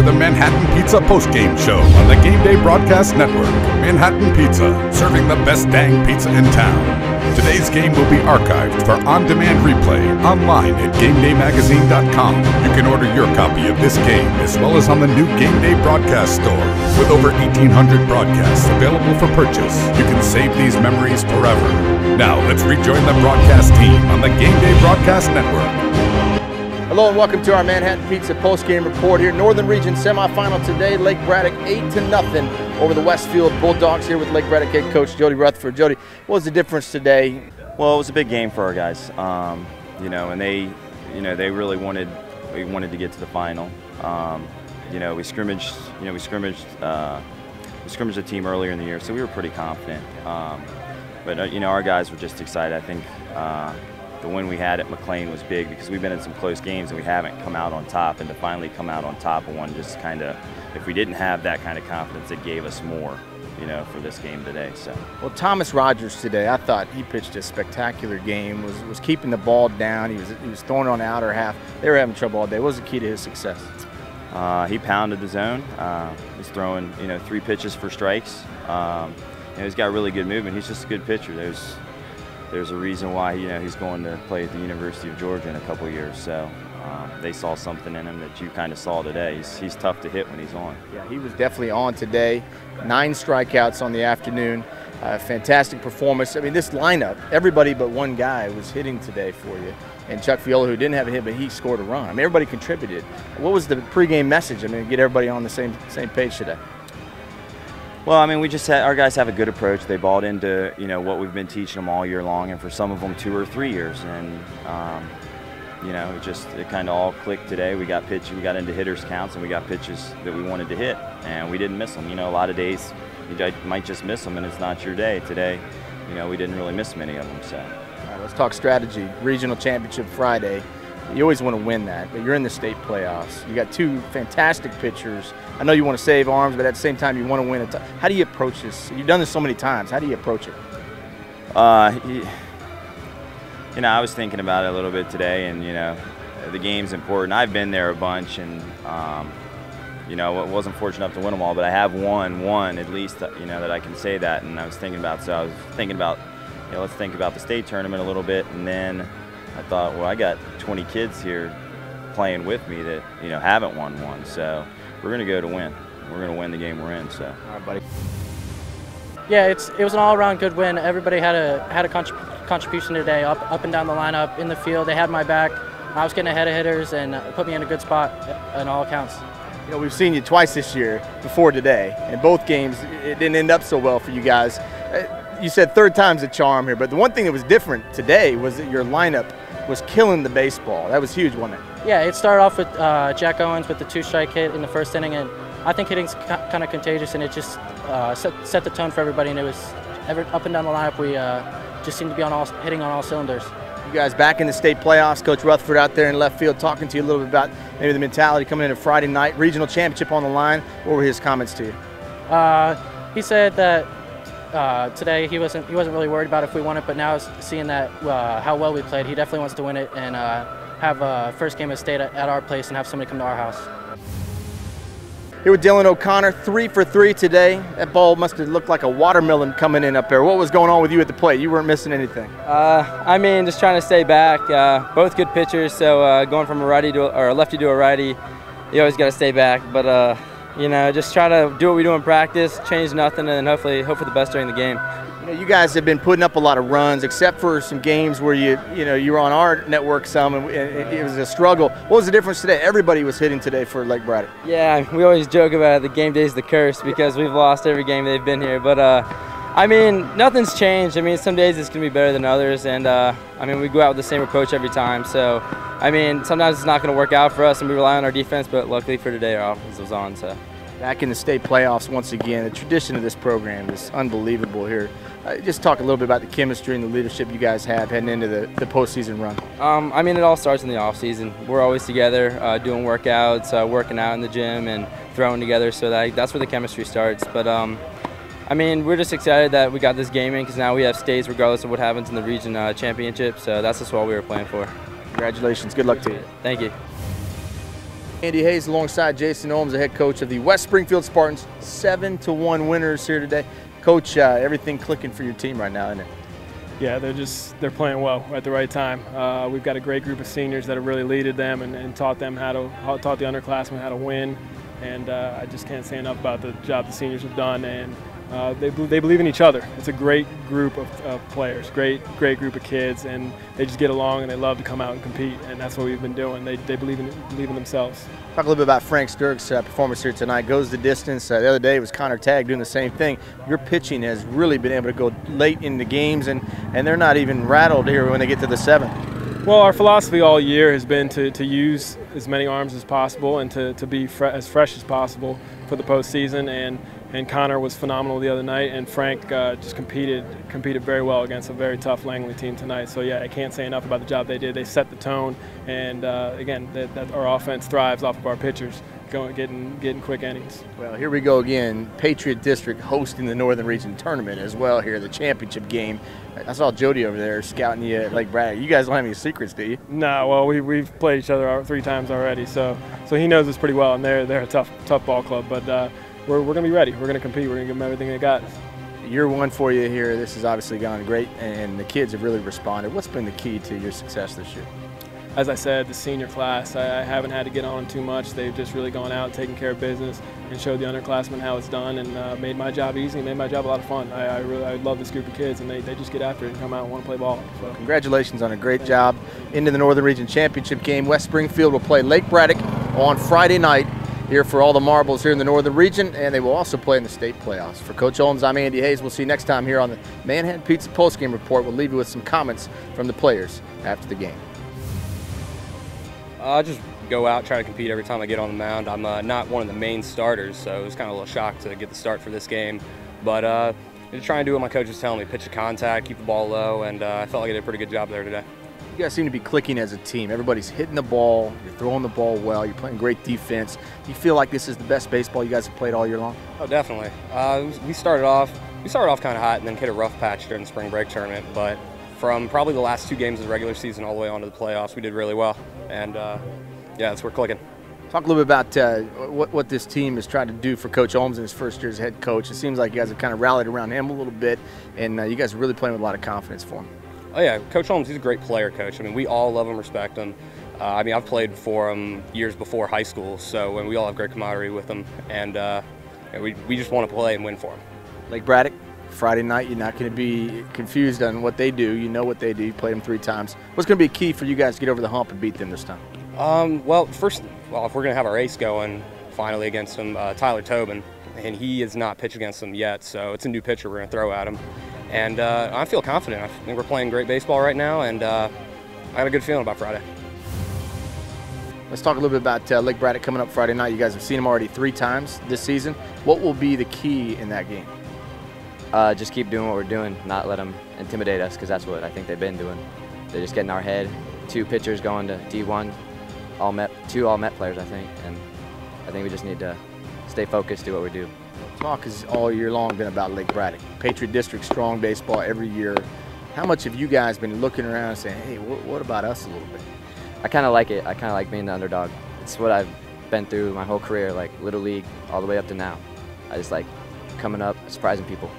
to the Manhattan Pizza postgame show on the Gameday Broadcast Network. Manhattan Pizza, serving the best dang pizza in town. Today's game will be archived for on-demand replay online at GameDayMagazine.com. You can order your copy of this game as well as on the new Gameday Broadcast Store. With over 1,800 broadcasts available for purchase, you can save these memories forever. Now let's rejoin the broadcast team on the Gameday Broadcast Network. Hello and welcome to our Manhattan Pizza postgame report here. Northern Region Semifinal today. Lake Braddock 8-0 over the Westfield Bulldogs here with Lake Braddock head coach Jody Rutherford. Jody, what was the difference today? Well, it was a big game for our guys, and they really wanted to get to the final. We scrimmaged a team earlier in the year, so we were pretty confident. But our guys were just excited. I think the win we had at McLean was big because we've been in some close games and we haven't come out on top, and to finally come out on top of one just kind of, if we didn't have that kind of confidence, it gave us more, for this game today. So. Well, Thomas Rogers today, I thought he pitched a spectacular game, was keeping the ball down, he was throwing it on the outer half. They were having trouble all day. What was the key to his success? He pounded the zone. He's throwing, 3 pitches for strikes. He's got really good movement. He's just a good pitcher. There's a reason why he's going to play at the University of Georgia in a couple of years. So they saw something in him that you kind of saw today. He's tough to hit when he's on. Yeah, he was definitely on today. 9 strikeouts on the afternoon. Fantastic performance. I mean, this lineup, everybody but one guy was hitting today for you. And Chuck Viola, who didn't have a hit, but he scored a run. I mean, everybody contributed. What was the pregame message? I mean, get everybody on the same page today. Well, I mean, our guys have a good approach. They bought into, what we've been teaching them all year long, and for some of them 2 or 3 years. And, it kind of all clicked today. We got into hitters counts, and we got pitches that we wanted to hit, and we didn't miss them. A lot of days you might just miss them, and it's not your day. Today, we didn't really miss many of them. So. All right, let's talk strategy. Regional championship Friday. You always want to win that, but you're in the state playoffs. You got 2 fantastic pitchers. I know you want to save arms, but at the same time you want to win it. How do you approach this? You've done this so many times. How do you approach it? I was thinking about it a little bit today, and the game's important. I've been there a bunch, and I wasn't fortunate enough to win them all, but I have won one at least. That I can say that. And I was thinking about, let's think about the state tournament a little bit, and then I thought, well, I got 20 kids here playing with me that haven't won one, so we're going to go to win. We're going to win the game we're in. So. All right, buddy. Yeah, it was an all-around good win. Everybody had a contribution today, up and down the lineup, in the field. They had my back. I was getting ahead of hitters and put me in a good spot on all accounts. We've seen you twice this year before today. In both games, it didn't end up so well for you guys. You said third time's a charm here, but the one thing that was different today was that your lineup was killing the baseball. That was huge, wasn't it? Yeah, it started off with Jack Owens with the 2-strike hit in the first inning, and I think hitting's kind of contagious, and it just set the tone for everybody, and it was up and down the lineup. We just seemed to be hitting on all cylinders. You guys back in the state playoffs. Coach Rutherford out there in left field talking to you a little bit about maybe the mentality coming into Friday night, regional championship on the line. What were his comments to you? He said that today he wasn't really worried about if we won it, but now seeing that how well we played, he definitely wants to win it and have a first game of state at our place and have somebody come to our house. Here with Dylan O'Connor, 3 for 3 today. That ball must have looked like a watermelon coming in up there. What was going on with you at the plate? You weren't missing anything. Just trying to stay back. Both good pitchers, so going from a lefty to a righty, you always got to stay back. But just try to do what we do in practice, change nothing, and then hopefully hope for the best during the game. You guys have been putting up a lot of runs, except for some games where you were on our network some, and it was a struggle. What was the difference today? Everybody was hitting today for Lake Braddock. Yeah, we always joke about it. The game day's the curse because we've lost every game they've been here. But nothing's changed. Some days it's gonna be better than others, and we go out with the same approach every time. So, sometimes it's not gonna work out for us, and we rely on our defense. But luckily for today, our offense was on. So. Back in the state playoffs once again. The tradition of this program is unbelievable here. Just talk a little bit about the chemistry and the leadership you guys have heading into the postseason run. It all starts in the off season. We're always together, doing workouts, working out in the gym, and throwing together. So that's where the chemistry starts. But we're just excited that we got this game in because now we have states regardless of what happens in the region championship. So that's just what we were playing for. Congratulations. Good luck to you. Thank you. Andy Hayes alongside Jason Ohms, the head coach of the West Springfield Spartans. 7-1 winners here today. Coach, everything clicking for your team right now, isn't it? Yeah, they're playing well at the right time. We've got a great group of seniors that have really leaded them and taught the underclassmen how to win. And I just can't say enough about the job the seniors have done. And they believe in each other. It's a great group of players, great group of kids, and they just get along and they love to come out and compete. And that's what we've been doing. They believe in themselves. Talk a little bit about Frank Sturck's performance here tonight. Goes the distance. The other day it was Connor Tagg doing the same thing. Your pitching has really been able to go late in the games, and they're not even rattled here when they get to the 7th. Well, our philosophy all year has been to use as many arms as possible and to be as fresh as possible for the postseason. And Connor was phenomenal the other night, and Frank just competed very well against a very tough Langley team tonight. So yeah, I can't say enough about the job they did. They set the tone, and again, that our offense thrives off of our pitchers getting quick innings. Well, here we go again. Patriot District hosting the Northern Region Tournament as well here, the championship game. I saw Jody over there scouting you at Lake Braddock. You guys don't have any secrets, do you? No, well, we've played each other 3 times already, so he knows us pretty well, and they're a tough ball club, but. We're going to be ready. We're going to compete. We're going to give them everything they got. Year 1 for you here. This has obviously gone great, and the kids have really responded. What's been the key to your success this year? As I said, the senior class, I haven't had to get on too much. They've just really gone out, taken care of business, and showed the underclassmen how it's done, and made my job easy, made my job a lot of fun. I love this group of kids, and they just get after it and come out and want to play ball. So. Congratulations on a great job. Into the Northern Region Championship game. West Springfield will play Lake Braddock on Friday night here for all the marbles here in the Northern Region, and they will also play in the state playoffs. For Coach Ohms, I'm Andy Hayes. We'll see you next time here on the Manhattan Pizza Postgame Report. We'll leave you with some comments from the players after the game. I just go out, try to compete every time I get on the mound. I'm not one of the main starters, so it was kind of a little shock to get the start for this game. But just try and do what my coach was telling me, pitch to contact, keep the ball low, and I felt like I did a pretty good job there today. You guys seem to be clicking as a team. Everybody's hitting the ball, you're throwing the ball well, you're playing great defense. Do you feel like this is the best baseball you guys have played all year long? Oh, definitely. We started off kind of hot and then hit a rough patch during the spring break tournament, but from probably the last 2 games of the regular season all the way on to the playoffs, we did really well. And yeah, we're clicking. Talk a little bit about what this team is trying to do for Coach Ohms in his first year as head coach. It seems like you guys have kind of rallied around him a little bit, and you guys are really playing with a lot of confidence for him. Oh yeah, Coach Ohms, he's a great player coach. I mean, we all love him, respect him. I mean, I've played for him years before high school, so we all have great camaraderie with him, and we just want to play and win for him. Lake Braddock, Friday night, you're not going to be confused on what they do. You know what they do. You played them 3 times. What's going to be key for you guys to get over the hump and beat them this time? Well, if we're going to have our ace going finally against him, Tyler Tobin, and he has not pitched against them yet, so it's a new pitcher we're going to throw at him. And I feel confident. I think we're playing great baseball right now, and I got a good feeling about Friday. Let's talk a little bit about Lake Braddock coming up Friday night. You guys have seen them already 3 times this season. What will be the key in that game? Just keep doing what we're doing, not let them intimidate us, because that's what I think they've been doing. They just get in our head. 2 pitchers going to D1, 2 all-Met players, I think, and I think we just need to stay focused, do what we do. Talk has all year long been about Lake Braddock. Patriot District strong baseball every year. How much have you guys been looking around and saying, hey, what about us a little bit? I kind of like it. I kind of like being the underdog. It's what I've been through my whole career, like Little League all the way up to now. I just like coming up, surprising people.